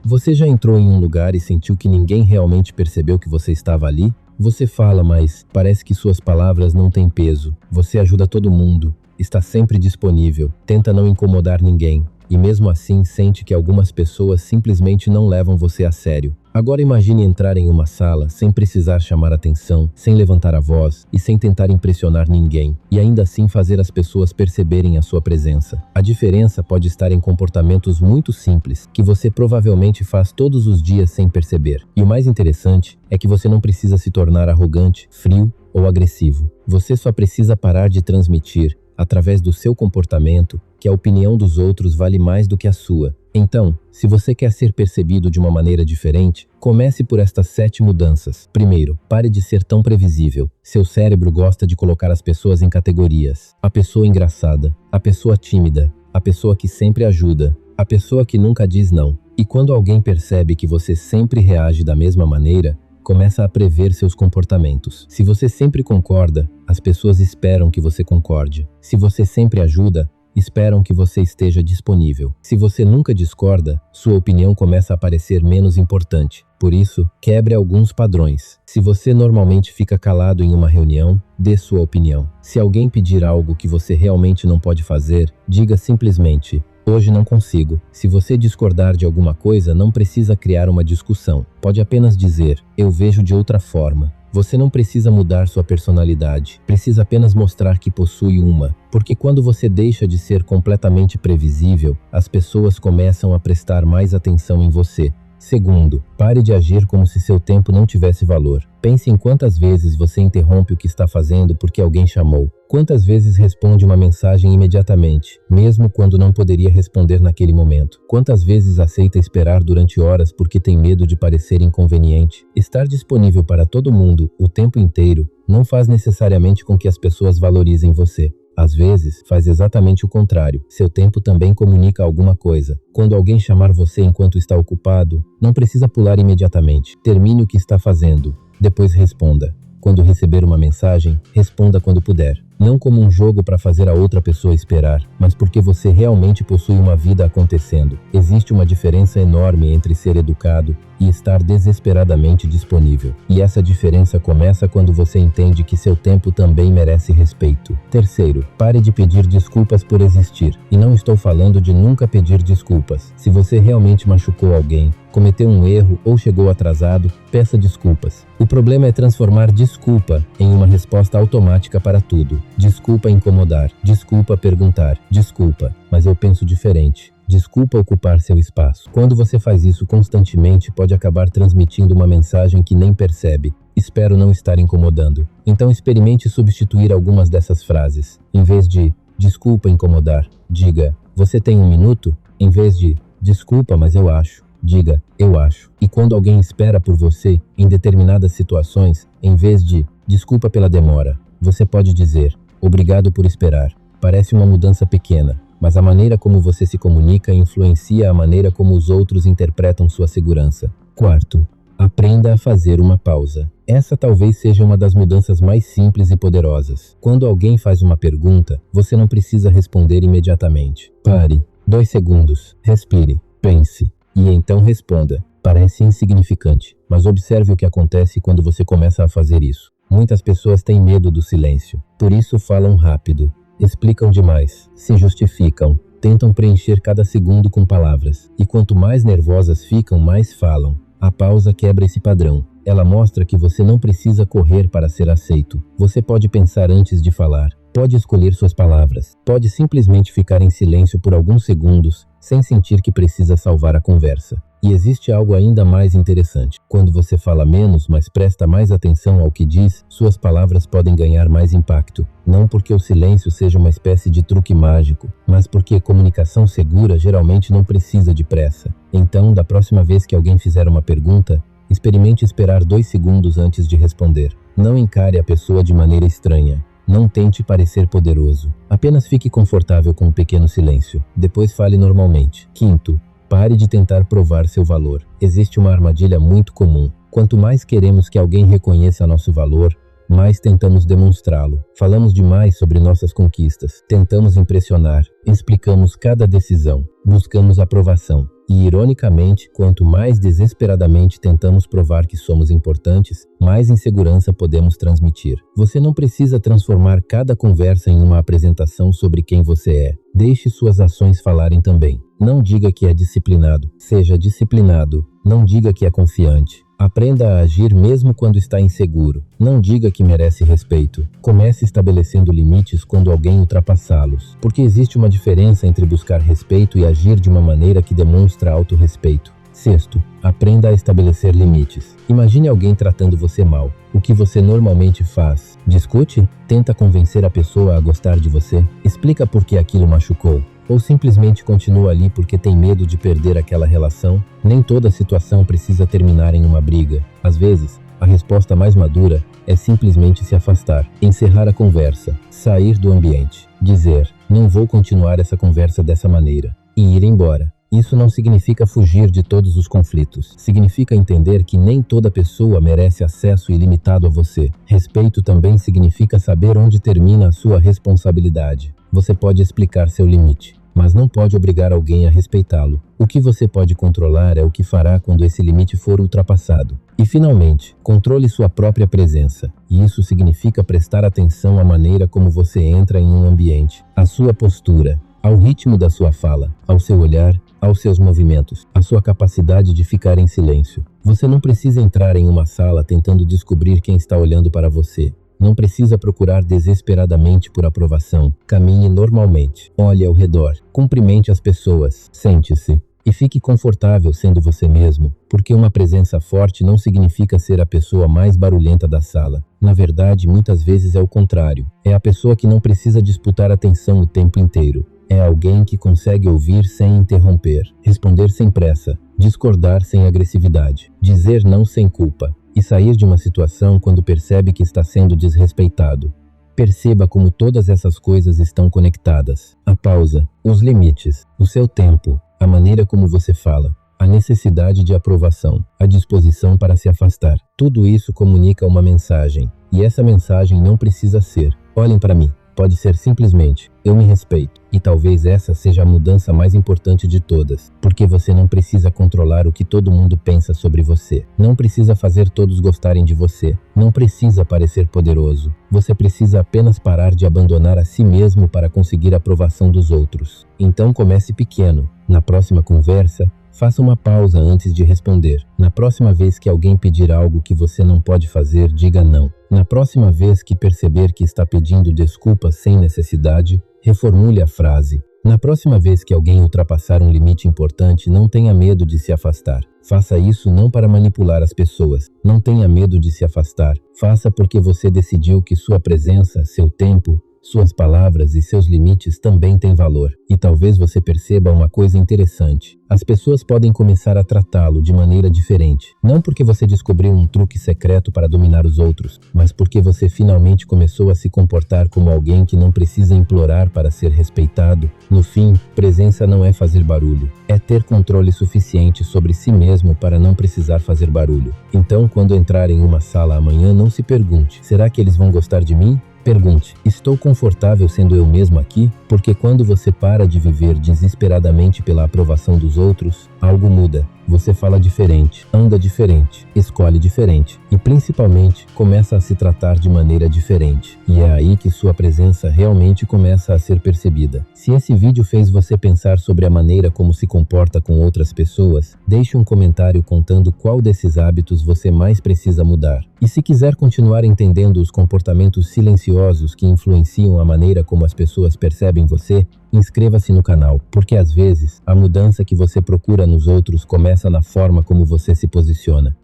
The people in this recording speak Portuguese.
Você já entrou em um lugar e sentiu que ninguém realmente percebeu que você estava ali? Você fala, mas parece que suas palavras não têm peso. Você ajuda todo mundo, está sempre disponível, tenta não incomodar ninguém. E mesmo assim sente que algumas pessoas simplesmente não levam você a sério. Agora imagine entrar em uma sala sem precisar chamar atenção, sem levantar a voz e sem tentar impressionar ninguém, e ainda assim fazer as pessoas perceberem a sua presença. A diferença pode estar em comportamentos muito simples, que você provavelmente faz todos os dias sem perceber. E o mais interessante é que você não precisa se tornar arrogante, frio ou agressivo. Você só precisa parar de transmitir, através do seu comportamento, que a opinião dos outros vale mais do que a sua. Então, se você quer ser percebido de uma maneira diferente, comece por estas 7 mudanças. Primeiro, pare de ser tão previsível. Seu cérebro gosta de colocar as pessoas em categorias. A pessoa engraçada, a pessoa tímida, a pessoa que sempre ajuda, a pessoa que nunca diz não. E quando alguém percebe que você sempre reage da mesma maneira, começa a prever seus comportamentos. Se você sempre concorda, as pessoas esperam que você concorde. Se você sempre ajuda, esperam que você esteja disponível. Se você nunca discorda, sua opinião começa a parecer menos importante. Por isso, quebre alguns padrões. Se você normalmente fica calado em uma reunião, dê sua opinião. Se alguém pedir algo que você realmente não pode fazer, diga simplesmente: hoje não consigo. Se você discordar de alguma coisa, não precisa criar uma discussão. Pode apenas dizer: eu vejo de outra forma. Você não precisa mudar sua personalidade, precisa apenas mostrar que possui uma, porque quando você deixa de ser completamente previsível, as pessoas começam a prestar mais atenção em você. Segundo, pare de agir como se seu tempo não tivesse valor. Pense em quantas vezes você interrompe o que está fazendo porque alguém chamou. Quantas vezes responde uma mensagem imediatamente, mesmo quando não poderia responder naquele momento. Quantas vezes aceita esperar durante horas porque tem medo de parecer inconveniente. Estar disponível para todo mundo o tempo inteiro não faz necessariamente com que as pessoas valorizem você. Às vezes, faz exatamente o contrário. Seu tempo também comunica alguma coisa. Quando alguém chamar você enquanto está ocupado, não precisa pular imediatamente. Termine o que está fazendo. Depois responda. Quando receber uma mensagem, responda quando puder. Não como um jogo para fazer a outra pessoa esperar, mas porque você realmente possui uma vida acontecendo. Existe uma diferença enorme entre ser educado e estar desesperadamente disponível. E essa diferença começa quando você entende que seu tempo também merece respeito. Terceiro, pare de pedir desculpas por existir. E não estou falando de nunca pedir desculpas. Se você realmente machucou alguém, cometeu um erro ou chegou atrasado, peça desculpas. O problema é transformar desculpa em uma resposta automática para tudo. Desculpa incomodar, desculpa perguntar, desculpa, mas eu penso diferente. Desculpa ocupar seu espaço. Quando você faz isso constantemente, pode acabar transmitindo uma mensagem que nem percebe. Espero não estar incomodando. Então experimente substituir algumas dessas frases. Em vez de desculpa incomodar, diga: você tem 1 minuto? Em vez de desculpa, mas eu acho, diga: eu acho. E quando alguém espera por você, em determinadas situações, em vez de desculpa pela demora, você pode dizer: obrigado por esperar. Parece uma mudança pequena, mas a maneira como você se comunica influencia a maneira como os outros interpretam sua segurança. Quarto, aprenda a fazer uma pausa. Essa talvez seja uma das mudanças mais simples e poderosas. Quando alguém faz uma pergunta, você não precisa responder imediatamente. Pare, 2 segundos, respire, pense, e então responda. Parece insignificante, mas observe o que acontece quando você começa a fazer isso. Muitas pessoas têm medo do silêncio, por isso falam rápido, explicam demais, se justificam, tentam preencher cada segundo com palavras, e quanto mais nervosas ficam, mais falam. A pausa quebra esse padrão. Ela mostra que você não precisa correr para ser aceito. Você pode pensar antes de falar, pode escolher suas palavras, pode simplesmente ficar em silêncio por alguns segundos, sem sentir que precisa salvar a conversa. E existe algo ainda mais interessante. Quando você fala menos, mas presta mais atenção ao que diz, suas palavras podem ganhar mais impacto. Não porque o silêncio seja uma espécie de truque mágico, mas porque comunicação segura geralmente não precisa de pressa. Então, da próxima vez que alguém fizer uma pergunta, experimente esperar 2 segundos antes de responder. Não encare a pessoa de maneira estranha. Não tente parecer poderoso. Apenas fique confortável com um pequeno silêncio. Depois fale normalmente. Quinto, pare de tentar provar seu valor. Existe uma armadilha muito comum. Quanto mais queremos que alguém reconheça nosso valor, mais tentamos demonstrá-lo. Falamos demais sobre nossas conquistas, tentamos impressionar, explicamos cada decisão, buscamos aprovação. E, ironicamente, quanto mais desesperadamente tentamos provar que somos importantes, mais insegurança podemos transmitir. Você não precisa transformar cada conversa em uma apresentação sobre quem você é. Deixe suas ações falarem também. Não diga que é disciplinado. Seja disciplinado. Não diga que é confiante. Aprenda a agir mesmo quando está inseguro. Não diga que merece respeito. Comece estabelecendo limites quando alguém ultrapassá-los, porque existe uma diferença entre buscar respeito e agir de uma maneira que demonstra autorrespeito. Sexto, aprenda a estabelecer limites. Imagine alguém tratando você mal. O que você normalmente faz? Discute? Tenta convencer a pessoa a gostar de você? Explica por que aquilo machucou? Ou simplesmente continua ali porque tem medo de perder aquela relação? Nem toda situação precisa terminar em uma briga. Às vezes, a resposta mais madura é simplesmente se afastar, encerrar a conversa, sair do ambiente, dizer, não vou continuar essa conversa dessa maneira, e ir embora. Isso não significa fugir de todos os conflitos. Significa entender que nem toda pessoa merece acesso ilimitado a você. Respeito também significa saber onde termina a sua responsabilidade. Você pode explicar seu limite, mas não pode obrigar alguém a respeitá-lo. O que você pode controlar é o que fará quando esse limite for ultrapassado. E, finalmente, controle sua própria presença. E isso significa prestar atenção à maneira como você entra em um ambiente, à sua postura, ao ritmo da sua fala, ao seu olhar, aos seus movimentos, à sua capacidade de ficar em silêncio. Você não precisa entrar em uma sala tentando descobrir quem está olhando para você. Não precisa procurar desesperadamente por aprovação. Caminhe normalmente. Olhe ao redor. Cumprimente as pessoas. Sente-se. E fique confortável sendo você mesmo, porque uma presença forte não significa ser a pessoa mais barulhenta da sala. Na verdade, muitas vezes é o contrário. É a pessoa que não precisa disputar atenção o tempo inteiro. É alguém que consegue ouvir sem interromper, responder sem pressa, discordar sem agressividade, dizer não sem culpa e sair de uma situação quando percebe que está sendo desrespeitado. Perceba como todas essas coisas estão conectadas. A pausa, os limites, o seu tempo, a maneira como você fala, a necessidade de aprovação, a disposição para se afastar. Tudo isso comunica uma mensagem. E essa mensagem não precisa ser, olhem para mim. Pode ser simplesmente, eu me respeito. E talvez essa seja a mudança mais importante de todas, porque você não precisa controlar o que todo mundo pensa sobre você. Não precisa fazer todos gostarem de você. Não precisa parecer poderoso. Você precisa apenas parar de abandonar a si mesmo para conseguir a aprovação dos outros. Então comece pequeno. Na próxima conversa, faça uma pausa antes de responder. Na próxima vez que alguém pedir algo que você não pode fazer, diga não. Na próxima vez que perceber que está pedindo desculpas sem necessidade, reformule a frase. Na próxima vez que alguém ultrapassar um limite importante, não tenha medo de se afastar. Faça isso não para manipular as pessoas. Não tenha medo de se afastar. Faça porque você decidiu que sua presença, seu tempo, suas palavras e seus limites também têm valor. E talvez você perceba uma coisa interessante. As pessoas podem começar a tratá-lo de maneira diferente. Não porque você descobriu um truque secreto para dominar os outros, mas porque você finalmente começou a se comportar como alguém que não precisa implorar para ser respeitado. No fim, presença não é fazer barulho. É ter controle suficiente sobre si mesmo para não precisar fazer barulho. Então, quando entrar em uma sala amanhã, não se pergunte, será que eles vão gostar de mim? Pergunte, estou confortável sendo eu mesmo aqui? Porque quando você para de viver desesperadamente pela aprovação dos outros, algo muda. Você fala diferente, anda diferente, escolhe diferente e, principalmente, começa a se tratar de maneira diferente. E é aí que sua presença realmente começa a ser percebida. Se esse vídeo fez você pensar sobre a maneira como se comporta com outras pessoas, deixe um comentário contando qual desses hábitos você mais precisa mudar. E se quiser continuar entendendo os comportamentos silenciosos que influenciam a maneira como as pessoas percebem você, inscreva-se no canal, porque às vezes a mudança que você procura nos outros começa na forma como você se posiciona.